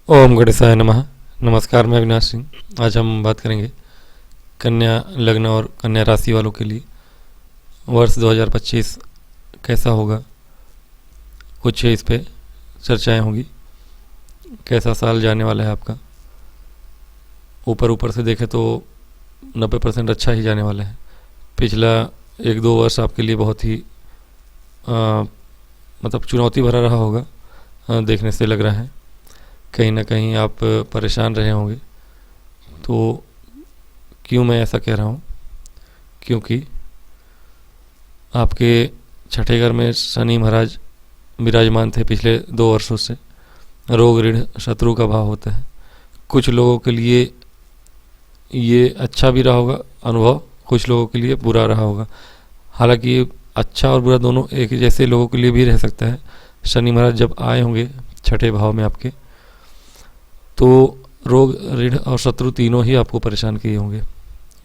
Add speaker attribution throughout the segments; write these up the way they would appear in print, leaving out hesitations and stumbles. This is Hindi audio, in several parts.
Speaker 1: ओम गणेशाय नमः। नमस्कार, मैं अविनाश सिंह। आज हम बात करेंगे कन्या लग्न और कन्या राशि वालों के लिए वर्ष 2025 कैसा होगा। कुछ इस पे चर्चाएं होंगी। कैसा साल जाने वाला है आपका। ऊपर ऊपर से देखें तो 90% अच्छा ही जाने वाला है। पिछला 1-2 वर्ष आपके लिए बहुत ही मतलब चुनौती भरा रहा होगा। देखने से लग रहा है कहीं ना कहीं आप परेशान रहे होंगे। तो क्यों मैं ऐसा कह रहा हूँ, क्योंकि आपके छठे घर में शनि महाराज विराजमान थे पिछले 2 वर्षों से। रोग ऋण शत्रु का भाव होता है। कुछ लोगों के लिए ये अच्छा भी रहा होगा अनुभव, कुछ लोगों के लिए बुरा रहा होगा। हालांकि अच्छा और बुरा दोनों एक जैसे लोगों के लिए भी रह सकता है। शनि महाराज जब आए होंगे छठे भाव में आपके, तो रोग ऋण और शत्रु तीनों ही आपको परेशान किए होंगे।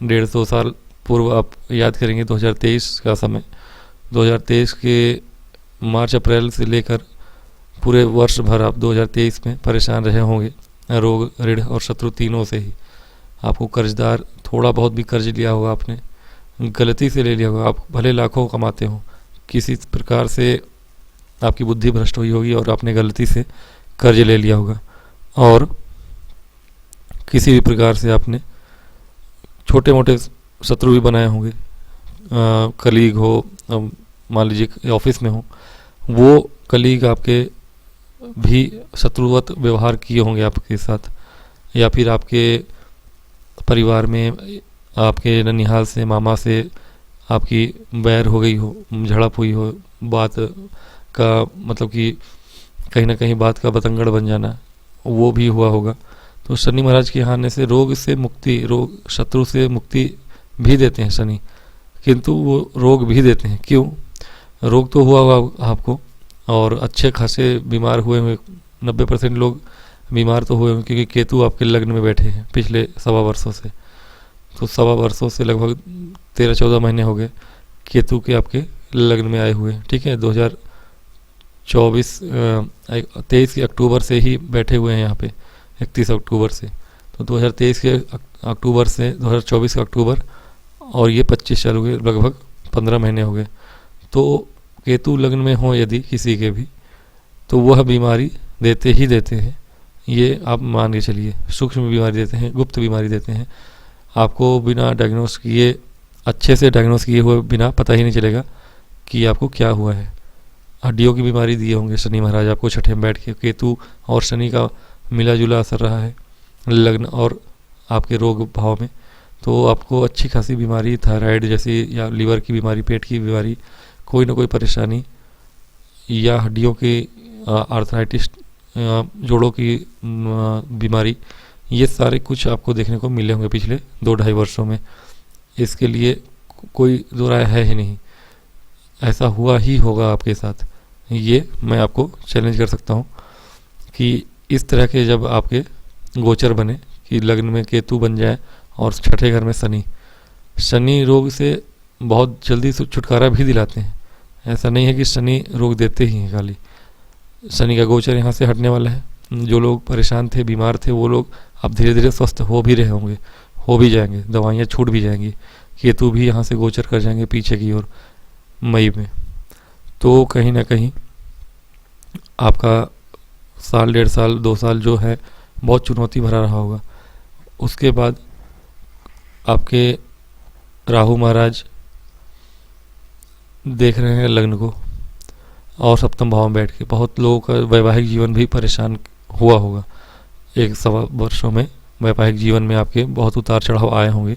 Speaker 1: 150 साल पूर्व आप याद करेंगे 2023 का समय। 2023 के मार्च अप्रैल से लेकर पूरे वर्ष भर आप 2023 में परेशान रहे होंगे रोग ऋण और शत्रु तीनों से ही। आपको कर्जदार, थोड़ा बहुत भी कर्ज लिया होगा आपने, गलती से ले लिया होगा। आप भले लाखों कमाते हो, किसी प्रकार से आपकी बुद्धि भ्रष्ट हुई होगी और आपने गलती से कर्ज ले लिया होगा। और किसी भी प्रकार से आपने छोटे मोटे शत्रु भी बनाए होंगे। कलीग हो, मान लीजिए ऑफिस में हो, वो कलीग आपके भी शत्रुवत व्यवहार किए होंगे आपके साथ। या फिर आपके परिवार में आपके ननिहाल से, मामा से आपकी बैर हो गई हो, झड़प हुई हो, बात का मतलब कि कहीं ना कहीं बात का बतंगड़ बन जाना, वो भी हुआ होगा। तो शनि महाराज के आने से रोग से मुक्ति, रोग शत्रु से मुक्ति भी देते हैं शनि, किंतु वो रोग भी देते हैं। क्यों? रोग तो हुआ होगा आपको और अच्छे खासे बीमार हुए हुए 90% लोग बीमार तो हुए होंगे, क्योंकि केतु आपके लग्न में बैठे हैं पिछले 1.25 वर्षों से। तो 1.25 वर्षों से लगभग 13-14 महीने हो गए केतु के आपके लग्न में आए हुए। ठीक है, 23 के अक्टूबर से ही बैठे हुए हैं यहाँ पे, 31 अक्टूबर से। तो 2023 के अक्टूबर से 2024 का अक्टूबर और ये 25 चालू हुए, लगभग 15 महीने हो गए। तो केतु लग्न में हो यदि किसी के भी, तो वह बीमारी देते ही देते हैं। ये आप मान के चलिए, सूक्ष्म बीमारी देते हैं, गुप्त बीमारी देते हैं। आपको बिना डायग्नोस किए, अच्छे से डायग्नोस किए हुए बिना पता ही नहीं चलेगा कि आपको क्या हुआ है। हड्डियों की बीमारी दिए होंगे शनि महाराज आपको छठे में बैठ के। केतु और शनि का मिला जुला असर रहा है लग्न और आपके रोग भाव में। तो आपको अच्छी खासी बीमारी, थायराइड जैसी या लीवर की बीमारी, पेट की बीमारी, कोई ना कोई परेशानी, या हड्डियों की आर्थराइटिस, जोड़ों की बीमारी, ये सारे कुछ आपको देखने को मिले होंगे पिछले 2-2.5 वर्षों में। इसके लिए कोई दो राय है ही नहीं, ऐसा हुआ ही होगा आपके साथ। ये मैं आपको चैलेंज कर सकता हूँ कि इस तरह के जब आपके गोचर बने कि लग्न में केतु बन जाए और छठे घर में शनि रोग से बहुत जल्दी से छुटकारा भी दिलाते हैं। ऐसा नहीं है कि शनि रोग देते ही हैं खाली। शनि का गोचर यहाँ से हटने वाला है। जो लोग परेशान थे, बीमार थे, वो लोग अब धीरे धीरे स्वस्थ हो भी रहे होंगे, हो भी जाएंगे, दवाइयाँ छूट भी जाएंगी। केतु भी यहाँ से गोचर कर जाएंगे पीछे की ओर मई में। तो कहीं ना कहीं आपका साल, 1.5 साल, 2 साल जो है बहुत चुनौती भरा रहा होगा। उसके बाद आपके राहु महाराज देख रहे हैं लग्न को और सप्तम भाव में बैठ के। बहुत लोगों का वैवाहिक जीवन भी परेशान हुआ होगा। 1.25 वर्षों में वैवाहिक जीवन में आपके बहुत उतार चढ़ाव आए होंगे।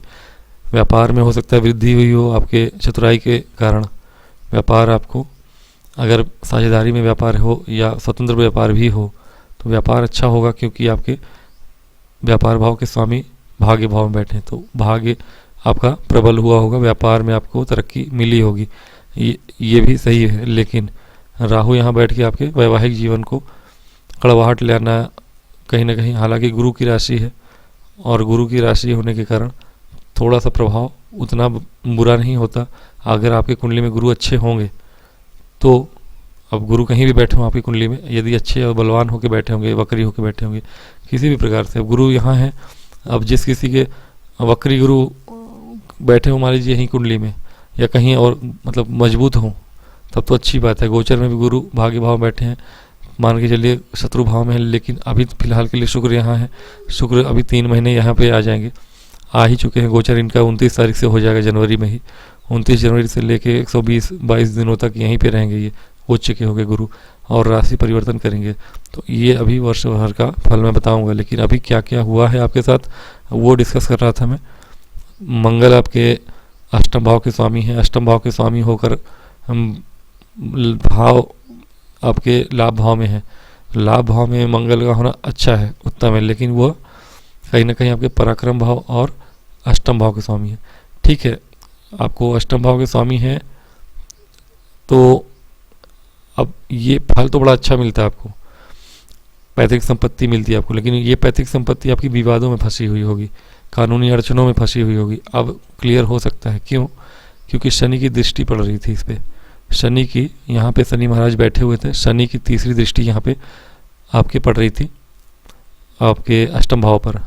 Speaker 1: व्यापार में हो सकता है वृद्धि हुई हो आपके चतुराई के कारण। व्यापार आपको, अगर साझेदारी में व्यापार हो या स्वतंत्र व्यापार भी हो, तो व्यापार अच्छा होगा, क्योंकि आपके व्यापार भाव के स्वामी भाग्य भाव में बैठे हैं। तो भाग्य आपका प्रबल हुआ होगा, व्यापार में आपको तरक्की मिली होगी। ये भी सही है। लेकिन राहु यहाँ बैठ के आपके वैवाहिक जीवन को कड़वाहट ले आना कहीं ना कहीं, हालांकि गुरु की राशि है और गुरु की राशि होने के कारण थोड़ा सा प्रभाव उतना बुरा नहीं होता। अगर आपके कुंडली में गुरु अच्छे होंगे तो अब गुरु कहीं भी बैठे हों आपकी कुंडली में, यदि अच्छे और बलवान होकर बैठे होंगे, वक्री होकर बैठे होंगे, किसी भी प्रकार से, अब गुरु यहाँ है, अब जिस किसी के वक्री गुरु बैठे हो मान लीजिए यहीं कुंडली में या कहीं और मतलब मजबूत हो, तब तो अच्छी बात है। गोचर में भी गुरु भाग्य भाव बैठे हैं, मान के चलिए शत्रु भाव में है, लेकिन अभी फिलहाल के लिए शुक्र यहाँ है, शुक्र अभी 3 महीने यहाँ पे आ जाएंगे, आ ही चुके हैं। गोचर इनका 29 तारीख से हो जाएगा, जनवरी में ही, 29 जनवरी से लेके 120-22 दिनों तक यहीं पे रहेंगे, ये हो चुके होंगे गुरु, और राशि परिवर्तन करेंगे। तो ये अभी वर्ष भर का फल मैं बताऊंगा, लेकिन अभी क्या क्या हुआ है आपके साथ वो डिस्कस कर रहा था मैं। मंगल आपके अष्टम भाव के स्वामी हैं, अष्टम भाव के स्वामी होकर हम भाव आपके लाभ भाव में है, लाभ भाव में मंगल का होना अच्छा है, उत्तम है, लेकिन वह कहीं ना कहीं आपके पराक्रम भाव और अष्टम भाव के स्वामी है। ठीक है, आपको अष्टम भाव के स्वामी है तो अब ये फल तो बड़ा अच्छा मिलता है आपको, पैतृक संपत्ति मिलती है आपको, लेकिन ये पैतृक संपत्ति आपकी विवादों में फंसी हुई होगी, कानूनी अड़चनों में फंसी हुई होगी। अब क्लियर हो सकता है, क्यों? क्योंकि शनि की दृष्टि पड़ रही थी इस पर, शनि की, यहाँ पे शनि महाराज बैठे हुए थे, शनि की तीसरी दृष्टि यहाँ पे आपके पड़ रही थी आपके अष्टम भाव पर।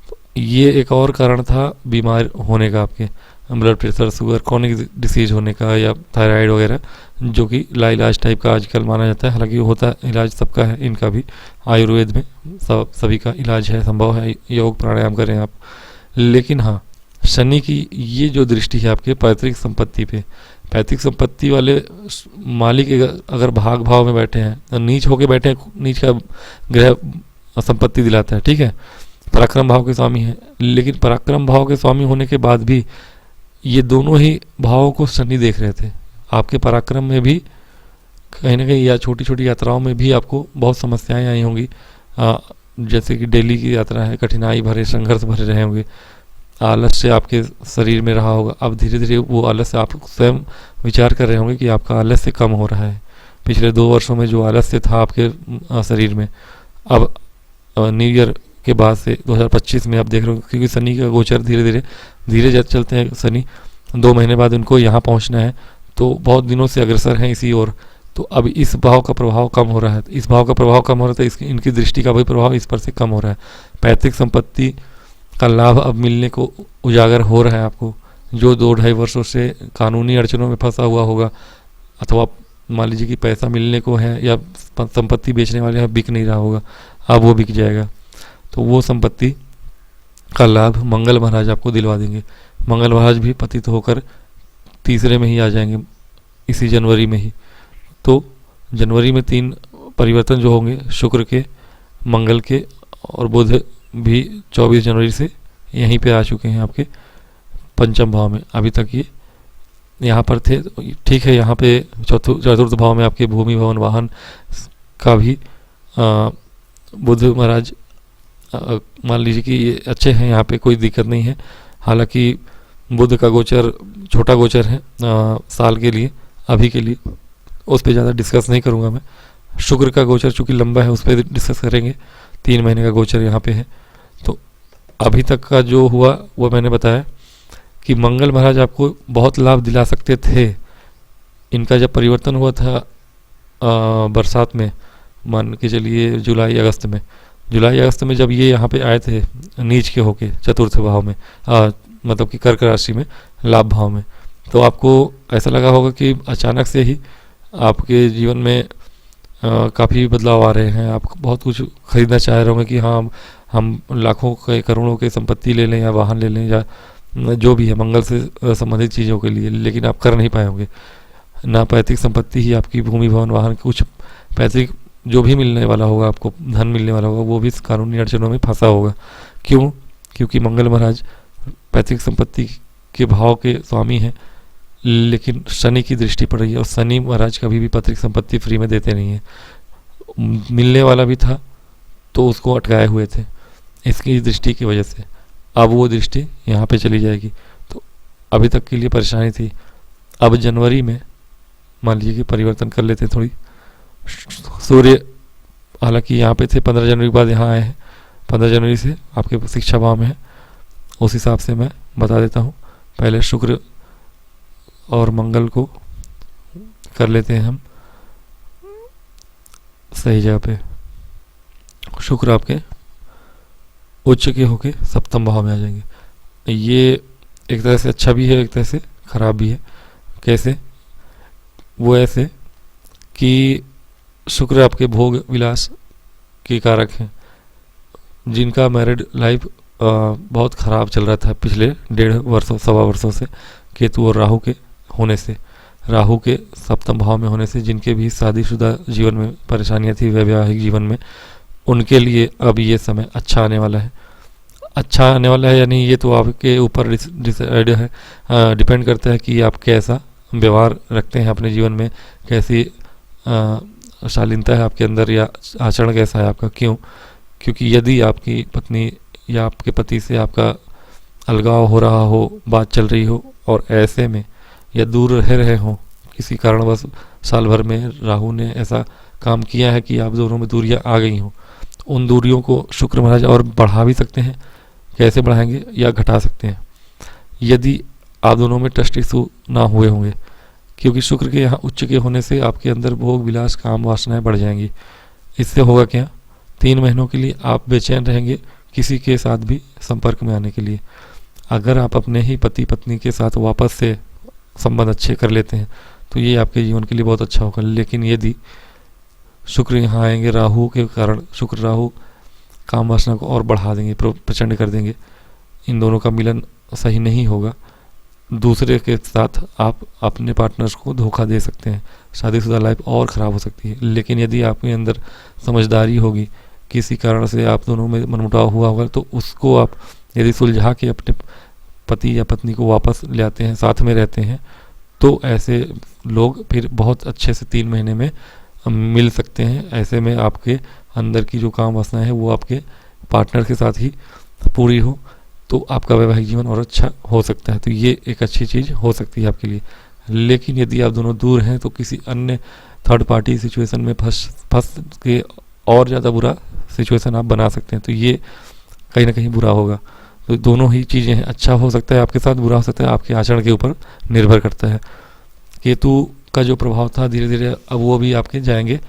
Speaker 1: तो ये एक और कारण था बीमार होने का, आपके blood pressure, sugar, chronic disease होने का, या थायराइड वगैरह, जो कि लाइलाज टाइप का आजकल माना जाता है। हालांकि होता है इलाज सबका है, इनका भी आयुर्वेद में सभी का इलाज है, संभव है, योग प्राणायाम करें आप। लेकिन हाँ, शनि की ये जो दृष्टि है आपके पैतृक संपत्ति पे, पैतृक संपत्ति वाले मालिक अगर भाग भाव में बैठे हैं, नीच होके बैठे हैं, नीच का ग्रह संपत्ति दिलाता है, ठीक है, पराक्रम भाव के स्वामी है, लेकिन पराक्रम भाव के स्वामी होने के बाद भी ये दोनों ही भावों को शनि देख रहे थे। आपके पराक्रम में भी कहीं ना कहीं या छोटी छोटी यात्राओं में भी आपको बहुत समस्याएं आई होंगी, जैसे कि डेली की यात्रा है, कठिनाई भरे, संघर्ष भरे रहे होंगे, आलस्य आपके शरीर में रहा होगा। अब धीरे धीरे वो आलस्य, आप स्वयं विचार कर रहे होंगे कि आपका आलस्य कम हो रहा है। पिछले 2 वर्षों में जो आलस्य था आपके शरीर में, अब न्यू ईयर के बाद से 2025 में आप देख रहे हो, क्योंकि शनि का गोचर धीरे चलते हैं शनि, 2 महीने बाद उनको यहाँ पहुँचना है, तो बहुत दिनों से अग्रसर हैं इसी ओर। तो अब इस भाव का प्रभाव कम हो रहा है, इस भाव का प्रभाव कम हो रहा है, तो इनकी दृष्टि का भी प्रभाव इस पर से कम हो रहा है। पैतृक संपत्ति का लाभ अब मिलने को उजागर हो रहा है आपको, जो 2-2.5 वर्षों से कानूनी अड़चनों में फंसा हुआ होगा, अथवा मान लीजिए कि पैसा मिलने को है या संपत्ति बेचने वाले हैं, बिक नहीं रहा होगा, अब वो बिक जाएगा। तो वो संपत्ति का लाभ मंगल महाराज आपको दिलवा देंगे। मंगल महाराज भी पतित होकर तीसरे में ही आ जाएंगे, इसी जनवरी में ही। तो जनवरी में 3 परिवर्तन जो होंगे, शुक्र के, मंगल के और बुध भी 24 जनवरी से यहीं पे आ चुके हैं आपके पंचम भाव में। अभी तक ये यहाँ पर थे, ठीक है, यहाँ पे चतुर्थ भाव में आपके भूमि भवन वाहन का भी बुध महाराज मान लीजिए कि ये अच्छे हैं, यहाँ पे कोई दिक्कत नहीं है। हालांकि बुध का गोचर छोटा गोचर है साल के लिए, अभी के लिए उस पर ज़्यादा डिस्कस नहीं करूँगा मैं। शुक्र का गोचर चूँकि लंबा है, उस पर डिस्कस करेंगे, 3 महीने का गोचर यहाँ पे है। तो अभी तक का जो हुआ वो मैंने बताया कि मंगल महाराज आपको बहुत लाभ दिला सकते थे। इनका जब परिवर्तन हुआ था बरसात में, मान के चलिए जुलाई अगस्त में जब ये यहाँ पे आए थे नीच के होके चतुर्थ भाव में, मतलब कि कर्क राशि में, लाभ भाव में, तो आपको ऐसा लगा होगा कि अचानक से ही आपके जीवन में काफ़ी बदलाव आ रहे हैं। आप बहुत कुछ खरीदना चाह रहे होंगे कि हाँ हम लाखों के करोड़ों के संपत्ति ले लें या वाहन ले लें या जो भी है मंगल से संबंधित चीज़ों के लिए, लेकिन आप कर नहीं पाए होंगे। ना पैतृक संपत्ति ही आपकी, भूमि भवन वाहन, कुछ पैतृक जो भी मिलने वाला होगा आपको, धन मिलने वाला होगा, वो भी कानूनी अड़चनों में फंसा होगा। क्यों? क्योंकि मंगल महाराज पैतृक संपत्ति के भाव के स्वामी हैं, लेकिन शनि की दृष्टि पड़ रही है, और शनि महाराज कभी भी पैतृक संपत्ति फ्री में देते नहीं हैं। मिलने वाला भी था तो उसको अटकाए हुए थे इसकी दृष्टि की वजह से। अब वो दृष्टि यहाँ पे चली जाएगी, तो अभी तक के लिए परेशानी थी। अब जनवरी में मान लीजिए कि परिवर्तन कर लेते थोड़ी। सूर्य हालांकि यहाँ पे थे, 15 जनवरी के बाद यहाँ आए हैं, 15 जनवरी से आपके शिक्षा भाव में है। उस हिसाब से मैं बता देता हूँ। पहले शुक्र और मंगल को कर लेते हैं हम सही जगह पे। शुक्र आपके उच्च के होके सप्तम भाव में आ जाएंगे। ये एक तरह से अच्छा भी है, एक तरह से खराब भी है। कैसे? वो ऐसे कि शुक्र आपके भोग विलास के कारक हैं। जिनका मैरिड लाइफ बहुत ख़राब चल रहा था पिछले 1.5 वर्षों 1.25 वर्षों से, केतु और राहु के होने से, राहु के सप्तम भाव में होने से, जिनके भी शादीशुदा जीवन में परेशानियां थी, वैवाहिक जीवन में, उनके लिए अब ये समय अच्छा आने वाला है। अच्छा आने वाला है यानी ये तो आपके ऊपर डिसाइड है, डिपेंड करता है कि आप कैसा व्यवहार रखते हैं अपने जीवन में, कैसी शालीनता है आपके अंदर, या आचरण कैसा है आपका। क्यों? क्योंकि यदि आपकी पत्नी या आपके पति से आपका अलगाव हो रहा हो, बात चल रही हो, और ऐसे में या दूर रह रहे हो किसी कारणवश, साल भर में राहु ने ऐसा काम किया है कि आप दोनों में दूरियां आ गई हों, उन दूरियों को शुक्र महाराज और बढ़ा भी सकते हैं। कैसे बढ़ाएंगे? या घटा सकते हैं, यदि आप दोनों में ट्रस्ट इशू ना हुए होंगे। क्योंकि शुक्र के यहाँ उच्च के होने से आपके अंदर भोग विलास काम वासनाएं बढ़ जाएंगी। इससे होगा क्या? 3 महीनों के लिए आप बेचैन रहेंगे किसी के साथ भी संपर्क में आने के लिए। अगर आप अपने ही पति पत्नी के साथ वापस से संबंध अच्छे कर लेते हैं तो ये आपके जीवन के लिए बहुत अच्छा होगा। लेकिन यदि शुक्र यहाँ आएंगे राहु के कारण, शुक्र राहु काम वासना को और बढ़ा देंगे, प्रचंड कर देंगे, इन दोनों का मिलन सही नहीं होगा। दूसरे के साथ आप अपने पार्टनर्स को धोखा दे सकते हैं, शादीशुदा लाइफ और ख़राब हो सकती है। लेकिन यदि आपके अंदर समझदारी होगी, किसी कारण से आप दोनों में मनमुटाव हुआ होगा, तो उसको आप यदि सुलझा के अपने पति या पत्नी को वापस ले आते हैं, साथ में रहते हैं, तो ऐसे लोग फिर बहुत अच्छे से 3 महीने में मिल सकते हैं। ऐसे में आपके अंदर की जो काम वासना है वो आपके पार्टनर के साथ ही पूरी हो, तो आपका वैवाहिक जीवन और अच्छा हो सकता है। तो ये एक अच्छी चीज़ हो सकती है आपके लिए। लेकिन यदि आप दोनों दूर हैं तो किसी अन्य थर्ड पार्टी सिचुएशन में फंस के और ज़्यादा बुरा सिचुएशन आप बना सकते हैं, तो ये कहीं ना कहीं बुरा होगा। तो दोनों ही चीज़ें हैं, अच्छा हो सकता है आपके साथ, बुरा हो सकता है, आपके आचरण के ऊपर निर्भर करता है। केतु का जो प्रभाव था धीरे धीरे अब वो भी आपके जाएंगे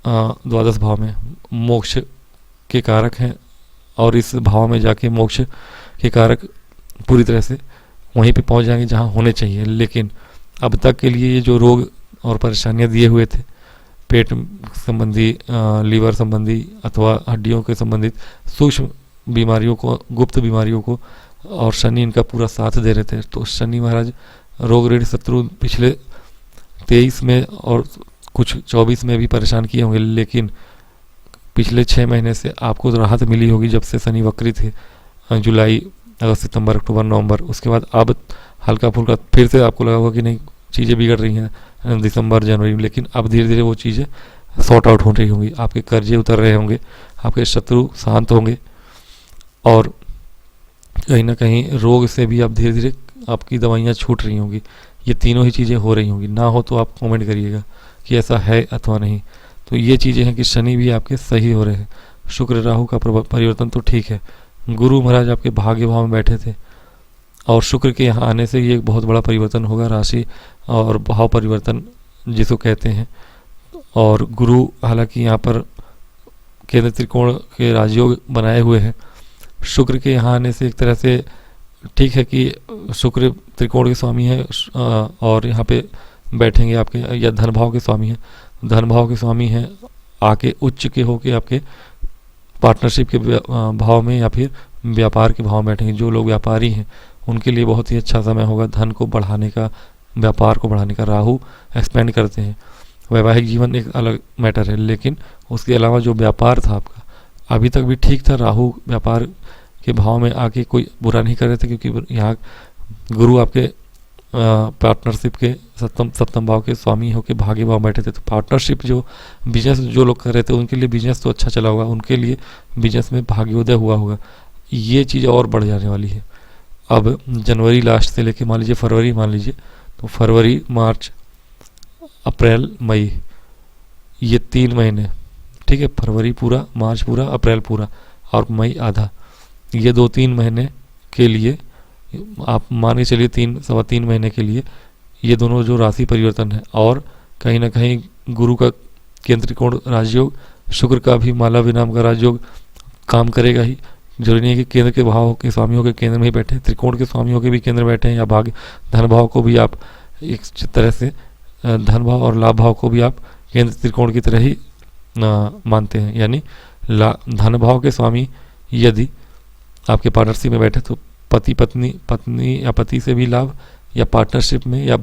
Speaker 1: 12 भाव में, मोक्ष के कारक हैं, और इस भाव में जाके मोक्ष के कारक पूरी तरह से वहीं पे पहुंच जाएंगे जहां होने चाहिए। लेकिन अब तक के लिए ये जो रोग और परेशानियां दिए हुए थे, पेट संबंधी, लीवर संबंधी अथवा हड्डियों के संबंधित सूक्ष्म बीमारियों को, गुप्त बीमारियों को, और शनि इनका पूरा साथ दे रहे थे। तो शनि महाराज रोग ऋण शत्रु पिछले 23 में और कुछ 24 में भी परेशान किए होंगे, लेकिन पिछले 6 महीने से आपको तो राहत मिली होगी जब से शनि वक्री थे, जुलाई, अगस्त, सितंबर, अक्टूबर, नवंबर। उसके बाद अब हल्का फुल्का फिर से आपको लगा होगा कि नहीं चीज़ें बिगड़ रही हैं दिसंबर जनवरी में, लेकिन अब धीरे धीरे वो चीज़ें सॉर्ट आउट हो रही होंगी, आपके कर्जे उतर रहे होंगे, आपके शत्रु शांत होंगे, और कहीं ना कहीं रोग से भी अब धीरे धीरे आपकी दवाइयाँ छूट रही होंगी। ये तीनों ही चीज़ें हो रही होंगी। ना हो तो आप कमेंट करिएगा कि ऐसा है अथवा नहीं। तो ये चीज़ें हैं कि शनि भी आपके सही हो रहे हैं। शुक्र राहु का परिवर्तन तो ठीक है। गुरु महाराज आपके भाग्य भाव में बैठे थे, और शुक्र के यहाँ आने से ये एक बहुत बड़ा परिवर्तन होगा, राशि और भाव परिवर्तन जिसको कहते हैं। और गुरु हालांकि यहाँ पर केंद्र त्रिकोण के राजयोग बनाए हुए हैं। शुक्र के यहाँ आने से एक तरह से ठीक है कि शुक्र त्रिकोण के स्वामी है, और यहाँ पे बैठेंगे आपके, या धन भाव के स्वामी हैं, धन भाव के स्वामी हैं, आके उच्च के होके आपके पार्टनरशिप के भाव में या फिर व्यापार के भाव में बैठेंगे। जो लोग व्यापारी हैं उनके लिए बहुत ही अच्छा समय होगा धन को बढ़ाने का, व्यापार को बढ़ाने का। राहु एक्सपेंड करते हैं, वैवाहिक जीवन एक अलग मैटर है, लेकिन उसके अलावा जो व्यापार था आपका अभी तक भी ठीक था। राहु व्यापार के भाव में आके कोई बुरा नहीं कर रहे थे, क्योंकि यहाँ गुरु आपके पार्टनरशिप के सप्तम भाव के स्वामी होके भाग्य भाव बैठे थे। तो पार्टनरशिप जो बिजनेस जो लोग कर रहे थे उनके लिए बिजनेस तो अच्छा चला होगा, उनके लिए बिजनेस में भाग्योदय हुआ होगा। ये चीज़ और बढ़ जाने वाली है। अब जनवरी लास्ट से लेके मान लीजिए फरवरी, मान लीजिए तो फरवरी, मार्च, अप्रैल, मई, ये 3 महीने, ठीक है, फरवरी पूरा, मार्च पूरा, अप्रैल पूरा और मई आधा, ये 2-3 महीने के लिए आप मान के चलिए 3-3.25 महीने के लिए ये दोनों जो राशि परिवर्तन है, और कहीं ना कहीं गुरु का केंद्र त्रिकोण राजयोग, शुक्र का भी माला विराम का राजयोग काम करेगा ही। जरूरी नहीं है कि केंद्र के भाव के स्वामी होकर केंद्र में ही बैठे, त्रिकोण के स्वामी होकर भी केंद्र बैठे हैं, या भाग्य धन भाव को भी आप एक तरह से धन भाव और लाभ भाव को भी आप केंद्र त्रिकोण की तरह ही मानते हैं। यानी धन भाव के स्वामी यदि आपके पार्टनरशिप में बैठे तो पत्नी या पति से भी लाभ, या पार्टनरशिप में या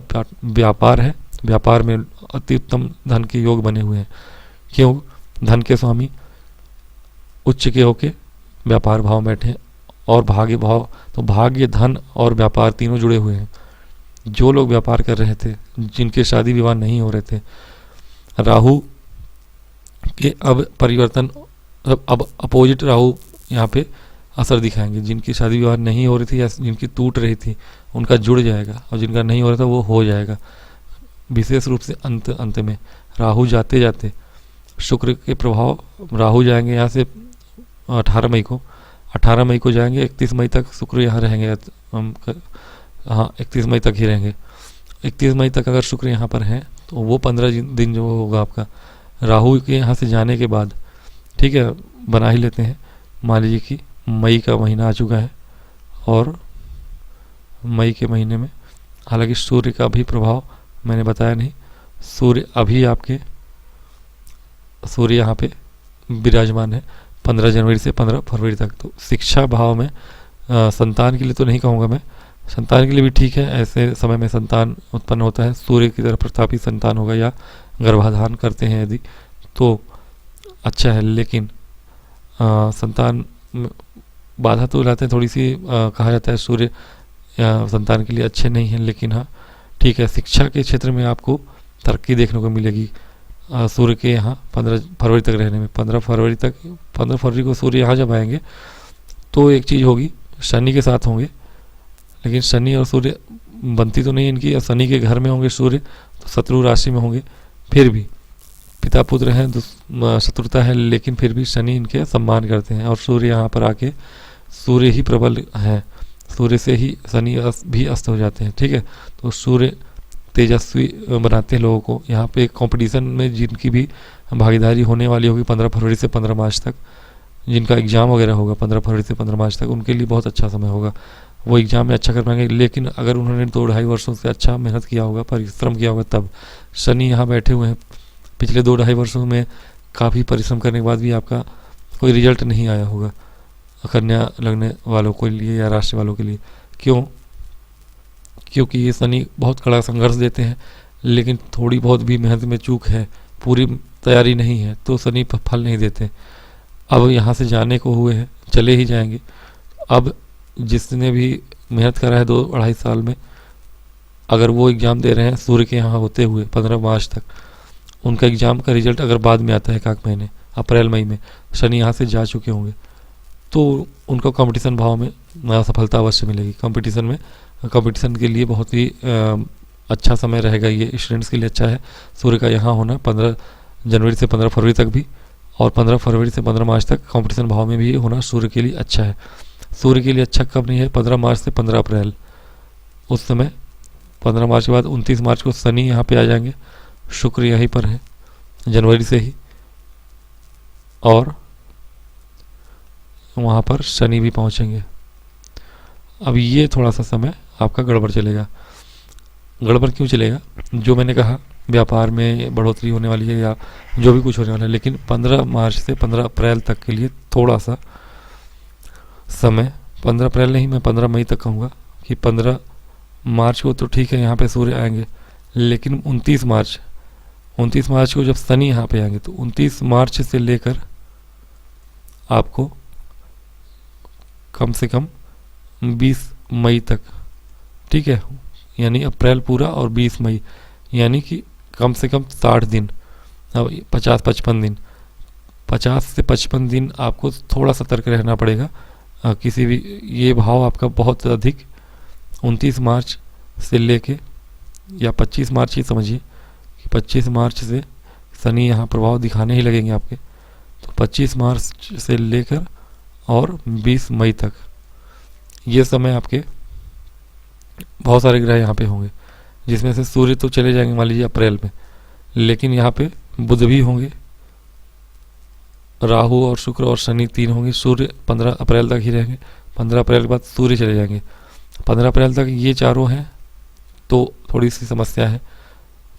Speaker 1: व्यापार है, व्यापार में अति उत्तम धन के योग बने हुए हैं। क्यों? धन के स्वामी उच्च के होके व्यापार भाव बैठे हैं, और भाग्य भाव, तो भाग्य धन और व्यापार तीनों जुड़े हुए हैं। जो लोग व्यापार कर रहे थे, जिनके शादी विवाह नहीं हो रहे थे, राहु के अब परिवर्तन, अब अपोजिट राहु यहाँ पे असर दिखाएंगे। जिनकी शादी विवाह नहीं हो रही थी या जिनकी टूट रही थी उनका जुड़ जाएगा, और जिनका नहीं हो रहा था वो हो जाएगा। विशेष रूप से अंत में राहु जाते जाते शुक्र के प्रभाव, राहु जाएंगे यहाँ से 18 मई को जाएंगे, 31 मई तक शुक्र यहाँ रहेंगे। हाँ, 31 मई तक ही रहेंगे। 31 मई तक अगर शुक्र यहाँ पर हैं तो वो 15 दिन जो होगा आपका राहु के यहाँ से जाने के बाद, ठीक है, बना ही लेते हैं। मान लीजिए कि मई का महीना आ चुका है, और मई के महीने में हालांकि सूर्य का भी प्रभाव मैंने बताया नहीं, सूर्य अभी आपके, सूर्य यहाँ पे विराजमान है 15 जनवरी से 15 फरवरी तक। तो शिक्षा भाव में संतान के लिए तो नहीं कहूँगा मैं, संतान के लिए भी ठीक है, ऐसे समय में संतान उत्पन्न होता है, सूर्य की तरफ प्रतापी संतान होगा, या गर्भाधान करते हैं यदि तो अच्छा है। लेकिन संतान बाधा तो लाते हैं थोड़ी सी, कहा जाता है सूर्य संतान के लिए अच्छे नहीं हैं, लेकिन हाँ ठीक है, शिक्षा के क्षेत्र में आपको तरक्की देखने को मिलेगी सूर्य के यहाँ 15 फरवरी तक रहने में। 15 फरवरी को सूर्य यहाँ जब आएंगे तो एक चीज़ होगी, शनि के साथ होंगे, लेकिन शनि और सूर्य बनती तो नहीं इनकी, शनि के घर में होंगे सूर्य तो शत्रु राशि में होंगे, फिर भी पिता पुत्र हैं, शत्रुता है, लेकिन फिर भी शनि इनके सम्मान करते हैं, और सूर्य यहाँ पर आके, सूर्य ही प्रबल है, सूर्य से ही शनि भी अस्त हो जाते हैं, ठीक है। तो सूर्य तेजस्वी बनाते हैं लोगों को। यहाँ पे कंपटीशन में जिनकी भी भागीदारी होने वाली होगी 15 फरवरी से 15 मार्च तक, जिनका एग्ज़ाम वगैरह होगा 15 फरवरी से 15 मार्च तक, उनके लिए बहुत अच्छा समय होगा, वो एग्ज़ाम में अच्छा कर पाएंगे। लेकिन अगर उन्होंने 2-2.5 वर्षों से अच्छा मेहनत किया होगा, परिश्रम किया होगा, तब शनि यहाँ बैठे हुए हैं, पिछले 2-2.5 वर्षों में काफ़ी परिश्रम करने के बाद भी आपका कोई रिजल्ट नहीं आया होगा कन्या लगने वालों के लिए या राशि वालों के लिए। क्यों? क्योंकि ये शनि बहुत कड़ा संघर्ष देते हैं, लेकिन थोड़ी बहुत भी मेहनत में चूक है, पूरी तैयारी नहीं है, तो शनि फल नहीं देते। अब यहाँ से जाने को हुए हैं, चले ही जाएंगे। अब जिसने भी मेहनत करा है 2-2.5 साल में, अगर वो एग्ज़ाम दे रहे हैं सूर्य के यहाँ होते हुए 15 मार्च तक, उनका एग्ज़ाम का रिजल्ट अगर बाद में आता है, एक महीने अप्रैल मई में शनि यहाँ से जा चुके होंगे, तो उनको कंपटीशन भाव में सफलता अवश्य मिलेगी। कंपटीशन के लिए बहुत ही अच्छा समय रहेगा, ये स्टूडेंट्स के लिए अच्छा है सूर्य का यहाँ होना 15 जनवरी से 15 फरवरी तक भी, और 15 फरवरी से 15 मार्च तक कंपटीशन भाव में भी होना सूर्य के लिए अच्छा है। सूर्य के लिए अच्छा कब नहीं है? 15 मार्च से 15 अप्रैल, उस समय 15 मार्च के बाद 29 मार्च को शनि यहाँ पे आ जाएंगे, शुक्र यहीं पर है जनवरी से ही, और वहाँ पर शनि भी पहुँचेंगे। अब ये थोड़ा सा समय आपका गड़बड़ चलेगा। गड़बड़ क्यों चलेगा? जो मैंने कहा व्यापार में बढ़ोतरी होने वाली है या जो भी कुछ होने वाला है, लेकिन 15 मार्च से 15 अप्रैल तक के लिए थोड़ा सा समय, 15 अप्रैल नहीं, मैं 15 मई तक कहूँगा कि 15 मार्च को तो ठीक है यहाँ पे सूर्य आएंगे, लेकिन 29 मार्च को जब शनि यहाँ पे आएंगे, तो 29 मार्च से लेकर आपको कम से कम 20 मई तक, ठीक है, यानी अप्रैल पूरा और 20 मई, यानी कि कम से कम 60 दिन, अब 50-55 दिन, 50 से 55 दिन आपको थोड़ा सतर्क रहना पड़ेगा। किसी भी ये भाव आपका बहुत अधिक 29 मार्च से लेके या 25 मार्च ही समझिए कि 25 मार्च से शनि यहाँ प्रभाव दिखाने ही लगेंगे आपके, तो 25 मार्च से लेकर और 20 मई तक ये समय आपके बहुत सारे ग्रह यहाँ पे होंगे, जिसमें से सूर्य तो चले जाएंगे मान लीजिए अप्रैल में, लेकिन यहाँ पे बुध भी होंगे, राहु और शुक्र और शनि 3 होंगे। सूर्य 15 अप्रैल तक ही रहेंगे। 15 अप्रैल के बाद सूर्य चले जाएंगे। 15 अप्रैल तक ये चारों हैं तो थोड़ी सी समस्या है।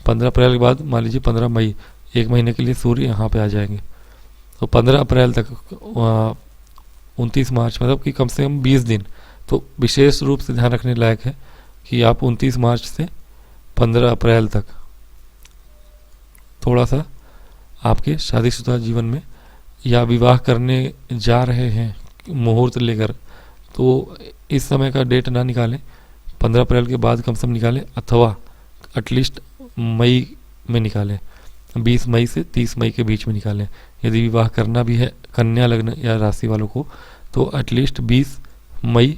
Speaker 1: 15 अप्रैल के बाद मान लीजिए 15 मई, 1 महीने के लिए सूर्य यहाँ पे आ जाएंगे। तो 15 अप्रैल तक 29 मार्च, मतलब कि कम से कम 20 दिन। तो विशेष रूप से ध्यान रखने लायक है कि आप 29 मार्च से 15 अप्रैल तक थोड़ा सा आपके शादीशुदा जीवन में या विवाह करने जा रहे हैं मुहूर्त लेकर, तो इस समय का डेट ना निकालें, 15 अप्रैल के बाद कम से कम निकालें, अथवा एटलीस्ट मई में निकालें, 20 मई से 30 मई के बीच में निकालें। यदि विवाह करना भी है कन्या लग्न या राशि वालों को तो एटलीस्ट 20 मई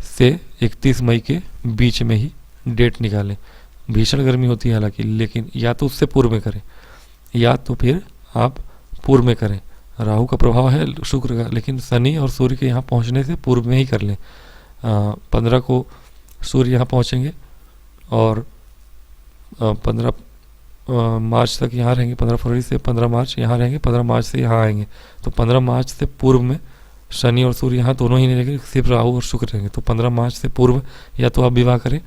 Speaker 1: से 31 मई के बीच में ही डेट निकालें। भीषण गर्मी होती है हालांकि, लेकिन या तो उससे पूर्व में करें या तो फिर आप पूर्व में करें। राहु का प्रभाव है शुक्र का, लेकिन शनि और सूर्य के यहाँ पहुँचने से पूर्व में ही कर लें। 15 को सूर्य यहाँ पहुँचेंगे और 15 मार्च तक यहाँ रहेंगे। 15 फरवरी से 15 मार्च यहाँ रहेंगे, 15 मार्च से यहाँ आएंगे। तो 15 मार्च से पूर्व में शनि और सूर्य यहाँ दोनों ही नहीं रहेंगे, सिर्फ राहु और शुक्र रहेंगे। तो 15 मार्च से पूर्व या तो आप विवाह करें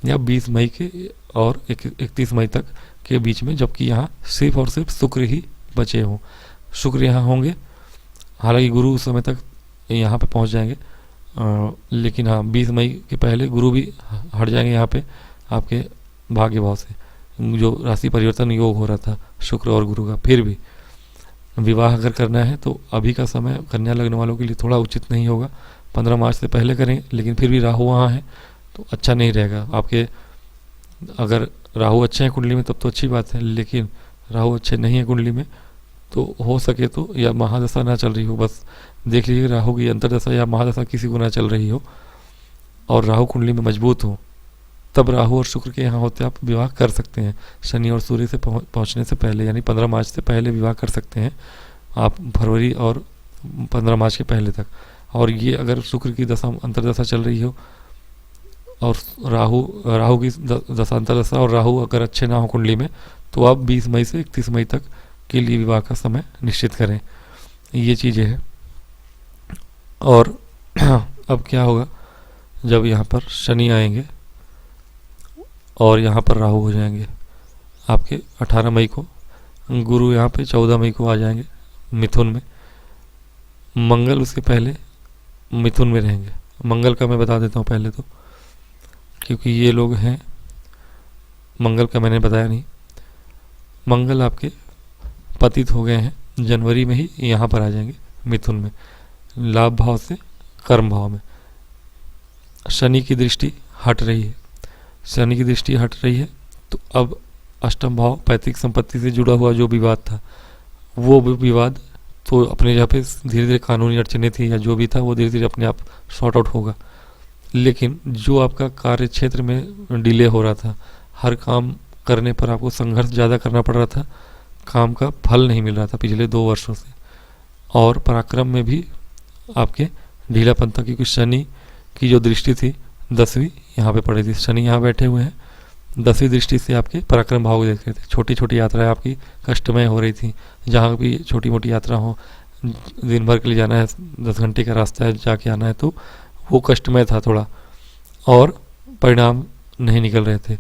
Speaker 1: या 20 मई के और 31 मई तक के बीच में, जबकि यहाँ सिर्फ और सिर्फ शुक्र ही बचे हों। शुक्र यहाँ होंगे, हालांकि गुरु उस समय तक यहाँ पे पहुँच जाएंगे, लेकिन हाँ 20 मई के पहले गुरु भी हट जाएंगे यहाँ पे आपके भाग्य भाव से, जो राशि परिवर्तन योग हो रहा था शुक्र और गुरु का। फिर भी विवाह अगर करना है तो अभी का समय कन्या लग्न वालों के लिए थोड़ा उचित नहीं होगा। 15 मार्च से पहले करें, लेकिन फिर भी राहु वहाँ है तो अच्छा नहीं रहेगा आपके। अगर राहु अच्छे हैं कुंडली में तब तो अच्छी बात है, लेकिन राहु अच्छे नहीं है कुंडली में तो हो सके तो, या महादशा ना चल रही हो, बस देख लीजिए राहु की अंतरदशा या महादशा किसी को ना चल रही हो और राहु कुंडली में मजबूत हो, तब राहु और शुक्र के यहाँ होते आप विवाह कर सकते हैं। शनि और सूर्य से पहुँचने से पहले, यानी 15 मार्च से पहले विवाह कर सकते हैं आप, फरवरी और 15 मार्च के पहले तक। और ये अगर शुक्र की दशा अंतरदशा चल रही हो और राहु की दशा अंतरदशा और राहु अगर अच्छे ना हो कुंडली में, तो आप 20 मई से 31 मई तक के लिए विवाह का समय निश्चित करें। ये चीज़ें हैं। और अब क्या होगा जब यहाँ पर शनि आएंगे और यहाँ पर राहु हो जाएंगे आपके 18 मई को, गुरु यहाँ पे 14 मई को आ जाएंगे मिथुन में, मंगल उसके पहले मिथुन में रहेंगे। मंगल का मैं बता देता हूँ पहले तो, क्योंकि ये लोग हैं, मंगल का मैंने बताया नहीं। मंगल आपके पतित हो गए हैं जनवरी में ही, यहाँ पर आ जाएंगे मिथुन में, लाभ भाव से कर्म भाव में। शनि की दृष्टि हट रही है, शनि की दृष्टि हट रही है तो अब अष्टम भाव पैतृक संपत्ति से जुड़ा हुआ जो विवाद था, वो विवाद तो अपने जगह पे धीरे धीरे कानूनी अड़चने थी या जो भी था वो धीरे धीरे अपने आप सॉर्ट आउट होगा। लेकिन जो आपका कार्य क्षेत्र में डिले हो रहा था, हर काम करने पर आपको संघर्ष ज़्यादा करना पड़ रहा था, काम का फल नहीं मिल रहा था पिछले 2 वर्षों से, और पराक्रम में भी आपके ढीलापन था, क्योंकि शनि की जो दृष्टि थी 10वीं यहाँ पे पड़ी थी। शनि यहाँ बैठे हुए हैं, 10वीं दृष्टि से आपके पराक्रम भाव को देख रहे थे। छोटी छोटी यात्राएं आपकी कष्टमय हो रही थी, जहाँ भी छोटी मोटी यात्रा हो, दिन भर के लिए जाना है, 10 घंटे का रास्ता है, जाके आना है, तो वो कष्टमय था थोड़ा और परिणाम नहीं निकल रहे थे।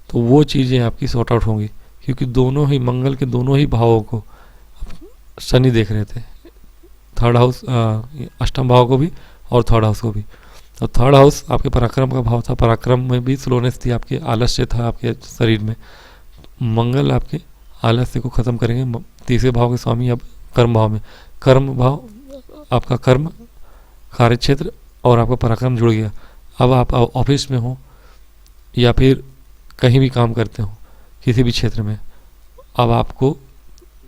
Speaker 1: तो वो चीज़ें आपकी सॉर्ट आउट होंगी, क्योंकि दोनों ही मंगल के दोनों ही भावों को शनि देख रहे थे, थर्ड हाउस, अष्टम भाव को भी और थर्ड हाउस को भी। तो थर्ड हाउस आपके पराक्रम का भाव था, पराक्रम में भी स्लोनेस थी, आपके आलस्य था आपके शरीर में। मंगल आपके आलस्य को ख़त्म करेंगे। तीसरे भाव के स्वामी अब कर्म भाव में, कर्म भाव आपका कर्म कार्य क्षेत्र और आपका पराक्रम जुड़ गया। अब आप ऑफिस में हो या फिर कहीं भी काम करते हो किसी भी क्षेत्र में, अब आपको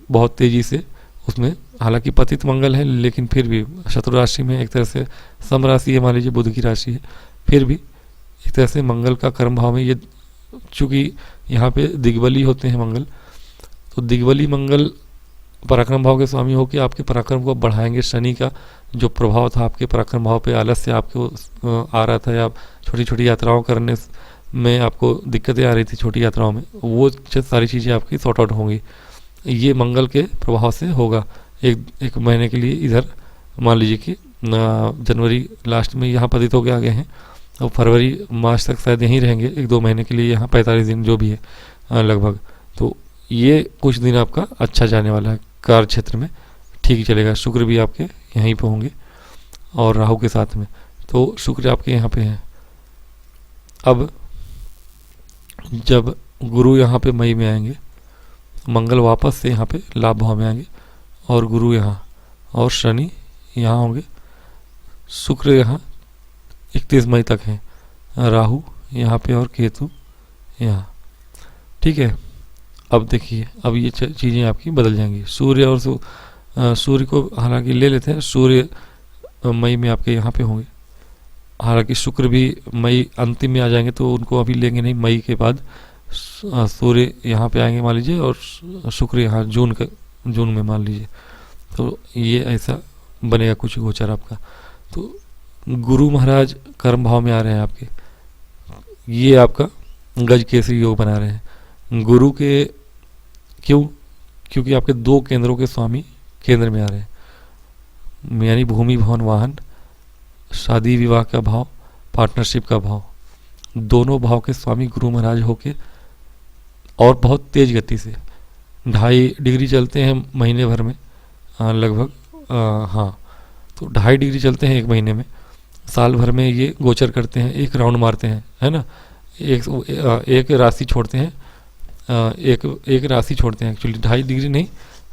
Speaker 1: बहुत तेज़ी से उसमें, हालांकि पतित मंगल है लेकिन फिर भी शत्रु राशि में एक तरह से सम राशि है, मान लीजिए बुध की राशि है, फिर भी एक तरह से मंगल का कर्म भाव में, ये चूँकि यहाँ पे दिग्बली होते हैं मंगल, तो दिग्बली मंगल पराक्रम भाव के स्वामी होकर आपके पराक्रम को बढ़ाएंगे। शनि का जो प्रभाव था आपके पराक्रम भाव पे, आलस्य आपको आ रहा था या छोटी छोटी यात्राओं करने में आपको दिक्कतें आ रही थी छोटी यात्राओं में, वो सारी चीज़ें आपकी सॉर्ट आउट होंगी। ये मंगल के प्रभाव से होगा। एक महीने के लिए इधर मान लीजिए कि जनवरी लास्ट में यहाँ पतित होके आ गए हैं और फरवरी मार्च तक शायद यहीं रहेंगे 1-2 महीने के लिए, यहाँ 45 दिन जो भी है लगभग। तो ये कुछ दिन आपका अच्छा जाने वाला है, कार्य क्षेत्र में ठीक चलेगा। शुक्र भी आपके यहीं पे होंगे और राहु के साथ में, तो शुक्र आपके यहाँ पे हैं। अब जब गुरु यहाँ पे मई में आएंगे, मंगल वापस से यहाँ पे लाभ भाव में आएंगे और गुरु यहाँ और शनि यहाँ होंगे, शुक्र यहाँ 31 मई तक हैं, राहु यहाँ पे और केतु यहाँ। ठीक है, अब देखिए अब ये चीज़ें आपकी बदल जाएंगी। सूर्य और सूर्य को हालांकि ले लेते हैं, सूर्य मई में आपके यहाँ पे होंगे, हालांकि शुक्र भी मई अंतिम में आ जाएंगे तो उनको अभी लेंगे नहीं, मई के बाद सूर्य यहाँ पे आएंगे मान लीजिए और शुक्र यहाँ जून में मान लीजिए। तो ये ऐसा बनेगा कुछ गोचर आपका। तो गुरु महाराज कर्म भाव में आ रहे हैं आपके, ये आपका गज केसरी योग बना रहे हैं। गुरु के क्योंकि आपके 2 केंद्रों के स्वामी केंद्र में आ रहे हैं, यानी भूमि भवन वाहन, शादी विवाह का भाव, पार्टनरशिप का भाव, दोनों भाव के स्वामी गुरु महाराज होके और बहुत तेज गति से 2.5 डिग्री चलते हैं महीने भर में लगभग, हाँ तो 2.5 डिग्री चलते हैं 1 महीने में, साल भर में ये गोचर करते हैं, एक राउंड मारते हैं, है ना, एक राशि छोड़ते हैं, एक राशि छोड़ते हैं एक्चुअली, 2.5 डिग्री नहीं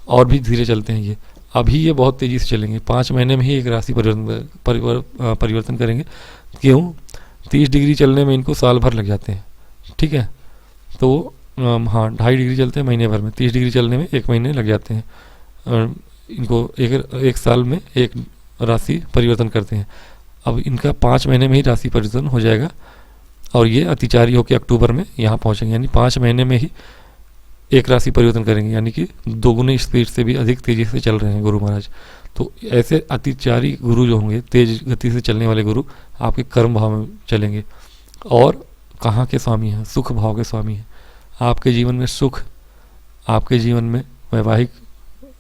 Speaker 1: और भी धीरे चलते हैं ये। अभी ये बहुत तेज़ी से चलेंगे, 5 महीने में ही एक राशि परिवर्तन करेंगे। क्यों? 30 डिग्री चलने में इनको साल भर लग जाते हैं। ठीक है, तो हाँ 2.5 डिग्री चलते हैं महीने भर में, 30 डिग्री चलने में 1 महीने लग जाते हैं। इनको एक साल में एक राशि परिवर्तन करते हैं। अब इनका 5 महीने में ही राशि परिवर्तन हो जाएगा और ये अतिचारी होकर अक्टूबर में यहाँ पहुँचेंगे, यानी 5 महीने में ही एक राशि परिवर्तन करेंगे, यानी कि 2 गुनी स्पीड से भी अधिक तेजी से चल रहे हैं गुरु महाराज। तो ऐसे अतिचारी गुरु जो होंगे, तेज गति से चलने वाले गुरु आपके कर्म भाव में चलेंगे और कहाँ के स्वामी हैं? सुख भाव के स्वामी हैं। आपके जीवन में सुख, आपके जीवन में वैवाहिक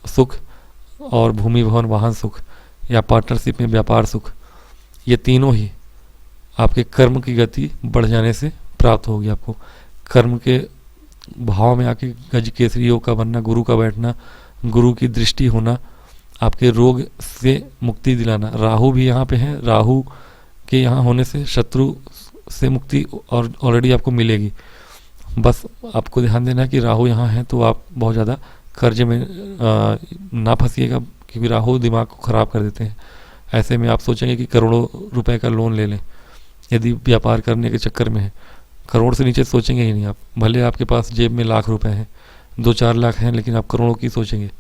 Speaker 1: सुख और भूमि भवन वाहन सुख या पार्टनरशिप में व्यापार सुख, ये तीनों ही आपके कर्म की गति बढ़ जाने से प्राप्त होगी आपको। कर्म के भाव में आके गज केसरी योग का बनना, गुरु का बैठना, गुरु की दृष्टि होना, आपके रोग से मुक्ति दिलाना। राहु भी यहाँ पे है, राहु के यहाँ होने से शत्रु से मुक्ति और ऑलरेडी आपको मिलेगी। बस आपको ध्यान देना है कि राहु यहाँ है तो आप बहुत ज़्यादा कर्ज में ना फंसिएगा, क्योंकि राहु दिमाग को ख़राब कर देते हैं। ऐसे में आप सोचेंगे कि करोड़ों रुपए का लोन ले लें, यदि व्यापार करने के चक्कर में है। करोड़ से नीचे सोचेंगे ही नहीं आप, भले आपके पास जेब में लाख रुपए हैं, 2-4 लाख हैं, लेकिन आप करोड़ों की सोचेंगे,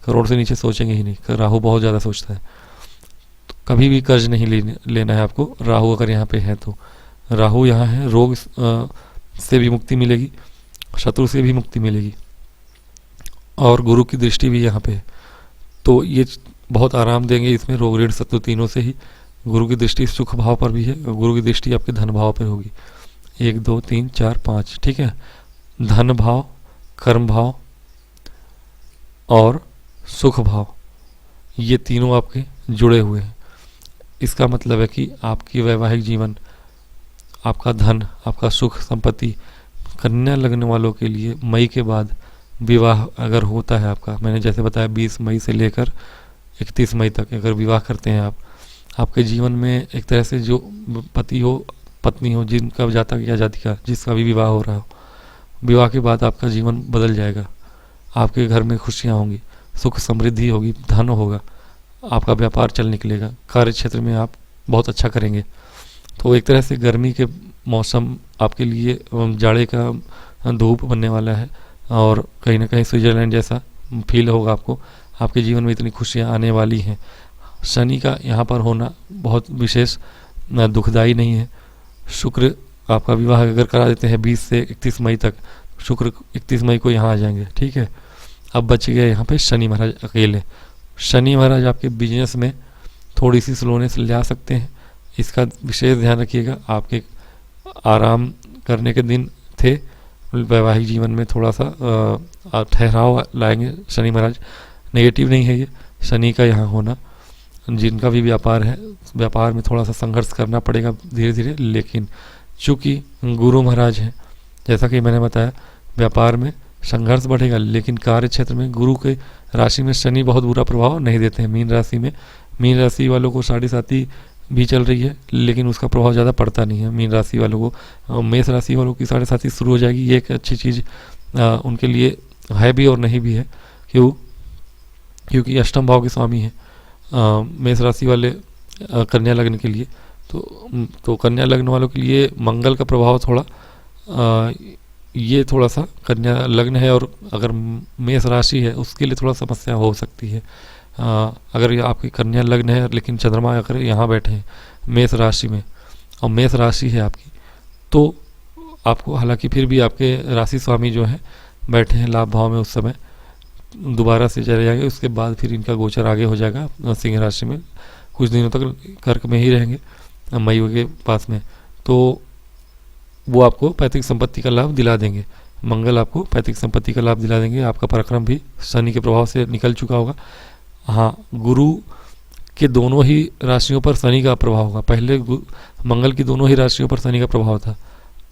Speaker 1: करोड़ से नीचे सोचेंगे ही नहीं। राहु बहुत ज़्यादा सोचता है। तो कभी भी कर्ज नहीं लेना है आपको, राहु अगर यहाँ पे है तो। राहु यहाँ है, रोग से भी मुक्ति मिलेगी, शत्रु से भी मुक्ति मिलेगी और गुरु की दृष्टि भी यहाँ पे है, तो ये बहुत आराम देंगे इसमें, रोग ऋण शत्रु तीनों से ही। गुरु की दृष्टि सुख भाव पर भी है, गुरु की दृष्टि आपके धन भाव पर होगी। 1 2 3 4 5, ठीक है, धन भाव, कर्म भाव और सुख भाव, ये तीनों आपके जुड़े हुए हैं। इसका मतलब है कि आपकी वैवाहिक जीवन, आपका धन, आपका सुख संपत्ति, कन्या लगने वालों के लिए मई के बाद विवाह अगर होता है आपका, मैंने जैसे बताया 20 मई से लेकर 31 मई तक अगर विवाह करते हैं आप, आपके जीवन में एक तरह से जो पति हो पत्नी हो, जिनका जातक या जातिका जिसका भी विवाह हो रहा हो, विवाह के बाद आपका जीवन बदल जाएगा। आपके घर में खुशियाँ होंगी, सुख समृद्धि होगी, धन होगा, आपका व्यापार चल निकलेगा, कार्य क्षेत्र में आप बहुत अच्छा करेंगे। तो एक तरह से गर्मी के मौसम आपके लिए जाड़े का धूप बनने वाला है और कहीं ना कहीं स्विट्जरलैंड जैसा फील होगा आपको। आपके जीवन में इतनी खुशियाँ आने वाली हैं। शनि का यहाँ पर होना बहुत विशेष दुखदाई नहीं है। शुक्र आपका विवाह अगर करा देते हैं 20 से 31 मई तक, शुक्र 31 मई को यहाँ आ जाएंगे, ठीक है। अब बच गए यहाँ पे शनि महाराज अकेले। शनि महाराज आपके बिजनेस में थोड़ी सी स्लोनेस ला सकते हैं, इसका विशेष ध्यान रखिएगा। आपके आराम करने के दिन थे, वैवाहिक जीवन में थोड़ा सा ठहराव लाएंगे शनि महाराज। नेगेटिव नहीं है ये शनि का यहाँ होना। जिनका भी व्यापार है, व्यापार में थोड़ा सा संघर्ष करना पड़ेगा धीरे धीरे, लेकिन चूँकि गुरु महाराज हैं, जैसा कि मैंने बताया, व्यापार में संघर्ष बढ़ेगा, लेकिन कार्य क्षेत्र में गुरु के राशि में शनि बहुत बुरा प्रभाव नहीं देते हैं। मीन राशि में, मीन राशि वालों को 7.5 भी चल रही है, लेकिन उसका प्रभाव ज़्यादा पड़ता नहीं है मीन राशि वालों को। मेष राशि वालों की 7.5 शुरू हो जाएगी, ये एक अच्छी चीज़ उनके लिए है भी और नहीं भी है। क्योंकि अष्टम भाव के स्वामी हैं मेष राशि वाले कन्या लग्न के लिए। तो कन्या लग्न वालों के लिए मंगल का प्रभाव थोड़ा ये थोड़ा सा, कन्या लग्न है और अगर मेष राशि है उसके लिए थोड़ा समस्या हो सकती है। अगर ये आपकी कन्या लग्न है लेकिन चंद्रमा अगर यहाँ बैठे हैं मेष राशि में और मेष राशि है आपकी, तो आपको, हालांकि फिर भी आपके राशि स्वामी जो हैं बैठे हैं लाभ भाव में, उस समय दोबारा से चले जाएंगे। उसके बाद फिर इनका गोचर आगे हो जाएगा सिंह राशि में, कुछ दिनों तक कर्क में ही रहेंगे मई के पास में। तो वो आपको पैतृक संपत्ति का लाभ दिला देंगे। मंगल आपको पैतृक संपत्ति का लाभ दिला देंगे। आपका पराक्रम भी शनि के प्रभाव से निकल चुका होगा। हाँ, गुरु के दोनों ही राशियों पर शनि का प्रभाव होगा। पहले मंगल की दोनों ही राशियों पर शनि का प्रभाव था,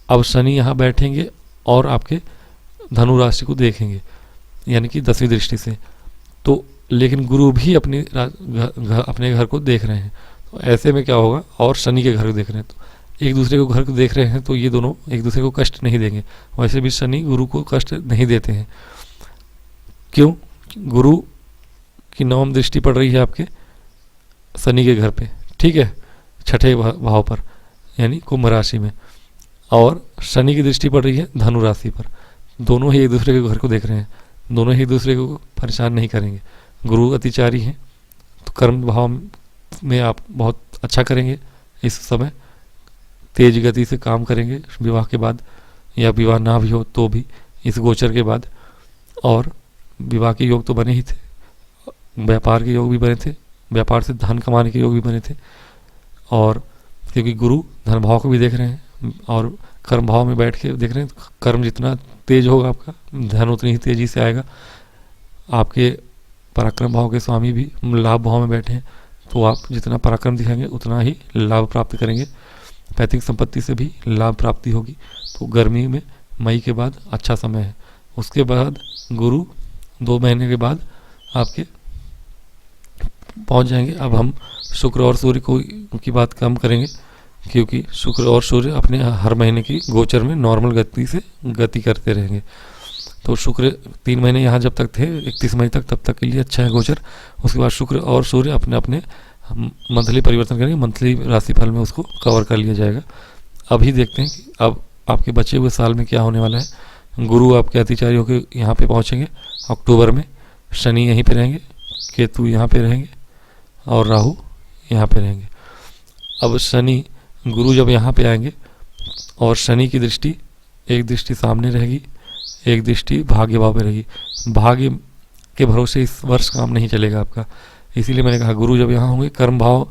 Speaker 1: अब शनि यहाँ बैठेंगे और आपके धनु राशि को देखेंगे, यानी कि 10वीं दृष्टि से। तो लेकिन गुरु भी अपने घर को देख रहे हैं, तो ऐसे में क्या होगा, और शनि के घर को देख रहे हैं, तो एक दूसरे को घर को देख रहे हैं, तो ये दोनों एक दूसरे को कष्ट नहीं देंगे। वैसे भी शनि गुरु को कष्ट नहीं देते हैं। क्यों? गुरु की 9वीं दृष्टि पड़ रही है आपके शनि के घर पे, ठीक है, 6ठे भाव पर, यानी कुंभ राशि में, और शनि की दृष्टि पड़ रही है धनु राशि पर। दोनों ही एक दूसरे के घर को देख रहे हैं, दोनों ही एक दूसरे को परेशान नहीं करेंगे। गुरु अतिचारी हैं, तो कर्म भाव में आप बहुत अच्छा करेंगे इस समय, तेज गति से काम करेंगे विवाह के बाद, या विवाह ना भी हो तो भी इस गोचर के बाद। और विवाह के योग तो बने ही थे, व्यापार के योग भी बने थे, व्यापार से धन कमाने के योग भी बने थे, और क्योंकि गुरु धन भाव को भी देख रहे हैं और कर्म भाव में बैठ के देख रहे हैं, कर्म जितना तेज होगा आपका, धन उतनी ही तेजी से आएगा। आपके पराक्रम भाव के स्वामी भी लाभ भाव में बैठे हैं, तो आप जितना पराक्रम दिखाएंगे उतना ही लाभ प्राप्त करेंगे। पैतृक संपत्ति से भी लाभ प्राप्ति होगी। तो गर्मी में मई के बाद अच्छा समय है। उसके बाद गुरु 2 महीने के बाद आपके पहुंच जाएंगे। अब हम शुक्र और सूर्य की बात कम करेंगे, क्योंकि शुक्र और सूर्य अपने हर महीने की गोचर में नॉर्मल गति से गति करते रहेंगे। तो शुक्र 3 महीने यहाँ जब तक थे 31 मई तक, तब तक के लिए अच्छा है गोचर। उसके बाद शुक्र और सूर्य अपने अपने मंथली परिवर्तन करेंगे, मंथली राशिफल में उसको कवर कर लिया जाएगा। अभी देखते हैं कि अब आपके बचे हुए साल में क्या होने वाला है। गुरु आपके अतिचारी होकर यहाँ पे पहुँचेंगे अक्टूबर में, शनि यहीं पे रहेंगे, केतु यहाँ पे रहेंगे और राहु यहाँ पे रहेंगे। अब शनि गुरु जब यहाँ पे आएंगे और शनि की दृष्टि, एक दृष्टि सामने रहेगी, एक दृष्टि भाग्य भाव पे रहेगी। भाग्य के भरोसे इस वर्ष काम नहीं चलेगा आपका, इसीलिए मैंने कहा गुरु जब यहाँ होंगे, कर्म भाव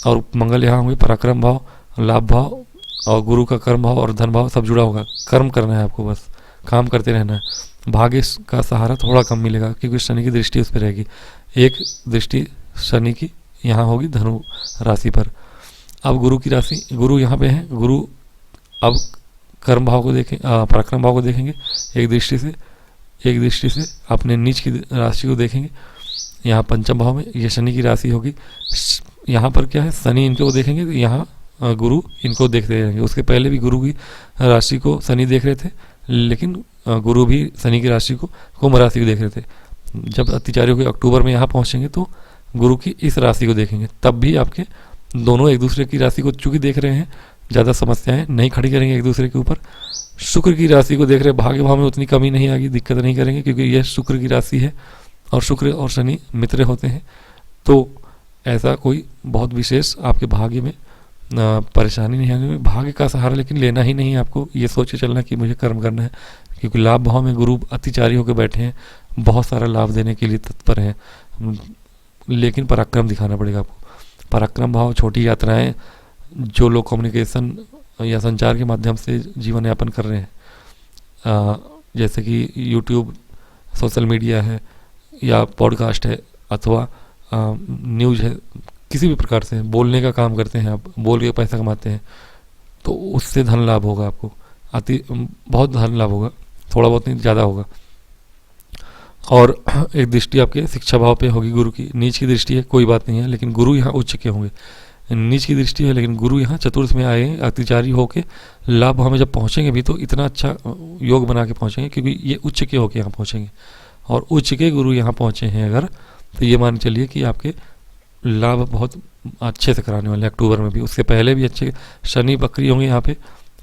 Speaker 1: और मंगल यहाँ होंगे, पराक्रम भाव, लाभ भाव, और गुरु का कर्म भाव और धन भाव सब जुड़ा होगा। कर्म करना है आपको, बस काम करते रहना है। भाग्य का सहारा थोड़ा कम मिलेगा क्योंकि शनि की दृष्टि उस पर रहेगी। एक दृष्टि शनि की यहाँ होगी धनु राशि पर। अब गुरु की राशि, गुरु यहाँ पे हैं, गुरु अब कर्म भाव को देखें, पराक्रम भाव को देखेंगे एक दृष्टि से अपने नीच की राशि को देखेंगे यहाँ पंचम भाव में, ये शनि की राशि होगी। यहाँ पर क्या है, शनि इनको देखेंगे तो यहाँ गुरु इनको देखते रहेंगे। उसके पहले भी गुरु की राशि को शनि देख रहे थे, लेकिन गुरु भी शनि की राशि को, कुंभ राशि को देख रहे थे। जब अतिचारियों के अक्टूबर में यहाँ पहुँचेंगे तो गुरु की इस राशि को देखेंगे, तब भी आपके दोनों एक दूसरे की राशि को चूँकि देख रहे हैं, ज़्यादा समस्याएं नहीं खड़ी करेंगे एक दूसरे के ऊपर। शुक्र की राशि को देख रहे हैं, भाग्य भाव में उतनी कमी नहीं आएगी, दिक्कत नहीं करेंगे क्योंकि यह शुक्र की राशि है और शुक्र और शनि मित्र होते हैं। तो ऐसा कोई बहुत विशेष आपके भाग्य में परेशानी नहीं आने में। भाग्य का सहारा लेकिन लेना ही नहीं है आपको, ये सोच के चलना कि मुझे कर्म करना है, क्योंकि लाभ भाव में गुरु अतिचारी होकर बैठे हैं, बहुत सारा लाभ देने के लिए तत्पर हैं, लेकिन पराक्रम दिखाना पड़ेगा आपको। पराक्रम भाव, छोटी यात्राएं, जो लोग कम्युनिकेशन या संचार के माध्यम से जीवन यापन कर रहे हैं, जैसे कि यूट्यूब, सोशल मीडिया है या पॉडकास्ट है अथवा न्यूज़ है, किसी भी प्रकार से बोलने का काम करते हैं, आप बोल के पैसा कमाते हैं, तो उससे धन लाभ होगा आपको, बहुत धन लाभ होगा, थोड़ा बहुत नहीं ज़्यादा होगा। और एक दृष्टि आपके शिक्षा भाव पे होगी गुरु की। नीच की दृष्टि है, कोई बात नहीं है, लेकिन गुरु यहाँ उच्च के होंगे। नीच की दृष्टि है लेकिन गुरु यहाँ चतुर्थ में आए अतिचारी होके लाभ हमें जब पहुँचेंगे भी तो इतना अच्छा योग बना के पहुँचेंगे, क्योंकि ये उच्च के होके यहाँ पहुँचेंगे। और उच्च के गुरु यहाँ पहुँचे हैं अगर, तो ये मान चलिए कि आपके लाभ बहुत अच्छे से कराने वाले हैं अक्टूबर में भी। उसके पहले भी अच्छे शनि वक्री होंगे यहाँ पे,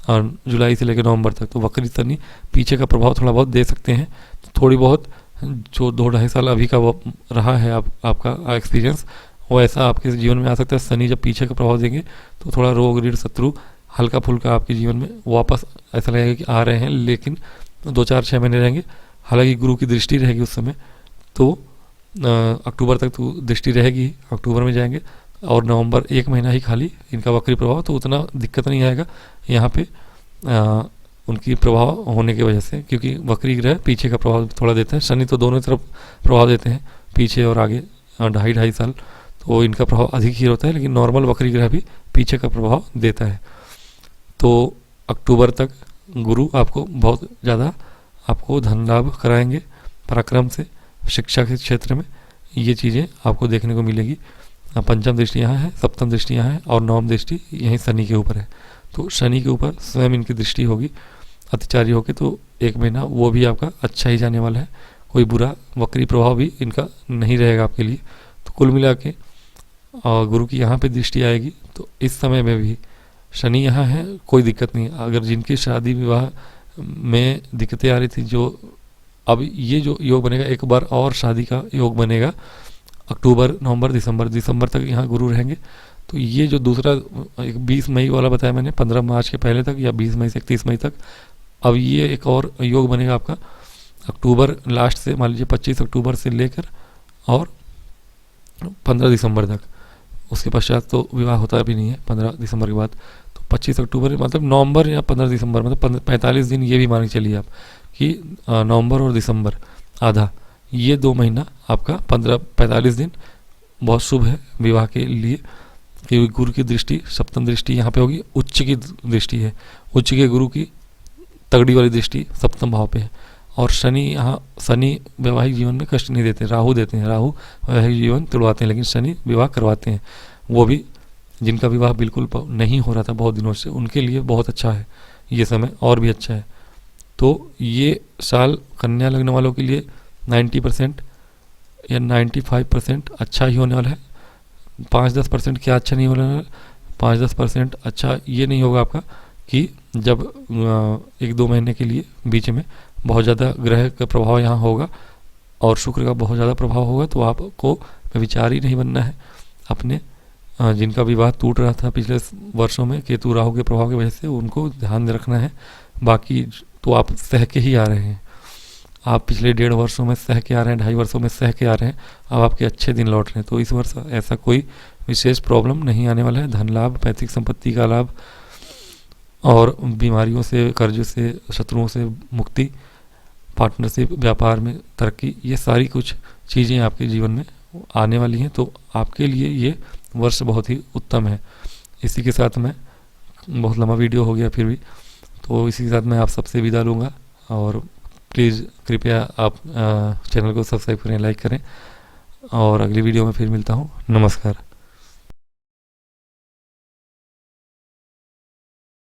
Speaker 1: और जुलाई से लेकर नवंबर तक तो वक्री शनि पीछे का प्रभाव थोड़ा बहुत दे सकते हैं। तो थोड़ी बहुत जो 2-2.5 साल अभी का वो रहा है आपका एक्सपीरियंस, वो ऐसा आपके जीवन में आ सकता है। शनि जब पीछे का प्रभाव देंगे तो थोड़ा रोग ऋण शत्रु हल्का फुल्का आपके जीवन में वापस ऐसा लगेगा कि आ रहे हैं, लेकिन 2-4-6 महीने रहेंगे। हालांकि गुरु की दृष्टि रहेगी उस समय, तो अक्टूबर तक तो दृष्टि रहेगी, अक्टूबर में जाएंगे, और नवंबर 1 महीना ही खाली इनका वक्री प्रभाव, तो उतना दिक्कत नहीं आएगा यहाँ पे उनकी प्रभाव होने की वजह से, क्योंकि वक्री ग्रह पीछे का प्रभाव थोड़ा देते हैं। शनि तो दोनों तरफ प्रभाव देते हैं, पीछे और आगे 2.5 साल, तो इनका प्रभाव अधिक ही होता है, लेकिन नॉर्मल वक्री ग्रह भी पीछे का प्रभाव देता है। तो अक्टूबर तक गुरु आपको बहुत ज़्यादा आपको धन लाभ कराएंगे पराक्रम से। शिक्षा के क्षेत्र में ये चीज़ें आपको देखने को मिलेगी। पंचम दृष्टि यहाँ है, सप्तम दृष्टि यहाँ है, और नवम दृष्टि यहीं शनि के ऊपर है। तो शनि के ऊपर स्वयं इनकी दृष्टि होगी अतिचारी होकर, तो 1 महीना वो भी आपका अच्छा ही जाने वाला है, कोई बुरा वक्री प्रभाव भी इनका नहीं रहेगा आपके लिए। तो कुल मिला के गुरु की यहाँ पे दृष्टि आएगी, तो इस समय में भी शनि यहाँ है, कोई दिक्कत नहीं। अगर जिनकी शादी विवाह में दिक्कतें आ रही थी, जो अब ये जो योग बनेगा, एक बार और शादी का योग बनेगा अक्टूबर, नवंबर, दिसंबर तक यहाँ गुरु रहेंगे। तो ये जो दूसरा 20 मई वाला बताया मैंने, 15 मार्च के पहले तक या 20 मई से 31 मई तक, अब ये एक और योग बनेगा आपका अक्टूबर लास्ट से, मान लीजिए 25 अक्टूबर से लेकर और 15 दिसंबर तक। उसके पश्चात तो विवाह होता भी नहीं है 15 दिसंबर के बाद। तो 25 अक्टूबर मतलब नवंबर या 15 दिसंबर, मतलब 45 दिन ये भी मान के चलिए आप कि नवंबर और दिसंबर आधा, ये 2 महीना आपका 45 दिन बहुत शुभ है विवाह के लिए, क्योंकि गुरु की दृष्टि सप्तम दृष्टि यहाँ पे होगी, उच्च की दृष्टि है, उच्च के गुरु की तगड़ी वाली दृष्टि सप्तम भाव पे है। और शनि यहाँ, शनि वैवाहिक जीवन में कष्ट नहीं देते, राहु देते हैं, राहु वैवाहिक जीवन तुड़वाते हैं, लेकिन शनि विवाह करवाते हैं। वो भी जिनका विवाह बिल्कुल नहीं हो रहा था बहुत दिनों से, उनके लिए बहुत अच्छा है ये समय, और भी अच्छा है। तो ये साल कन्या लगने वालों के लिए 90% या 95% अच्छा ही होने वाला है। 5-10% क्या अच्छा नहीं होने वाला है, 5-10% अच्छा ये नहीं होगा आपका कि जब 1-2 महीने के लिए बीच में बहुत ज़्यादा ग्रह का प्रभाव यहाँ होगा और शुक्र का बहुत ज़्यादा प्रभाव होगा, तो आपको विचारी नहीं बनना है। अपने जिनका विवाह टूट रहा था पिछले वर्षों में केतु राहु के प्रभाव की वजह से, उनको ध्यान में रखना है। बाकी तो आप सह के ही आ रहे हैं, आप पिछले 1.5 वर्षों में सह के आ रहे हैं, 2.5 वर्षों में सह के आ रहे हैं, अब आपके अच्छे दिन लौट रहे हैं। तो इस वर्ष ऐसा कोई विशेष प्रॉब्लम नहीं आने वाला है। धन लाभ, पैतृक संपत्ति का लाभ, और बीमारियों से, कर्ज से, शत्रुओं से मुक्ति, पार्टनरशिप, व्यापार में तरक्की, ये सारी कुछ चीज़ें आपके जीवन में आने वाली हैं। तो आपके लिए ये वर्ष बहुत ही उत्तम है। इसी के साथ मैं, बहुत लंबा वीडियो हो गया फिर भी, तो इसी के साथ मैं आप सबसे विदा लूँगा। और प्लीज़ कृपया आप चैनल को सब्सक्राइब करें, लाइक करें, और अगली वीडियो में फिर मिलता हूँ। नमस्कार।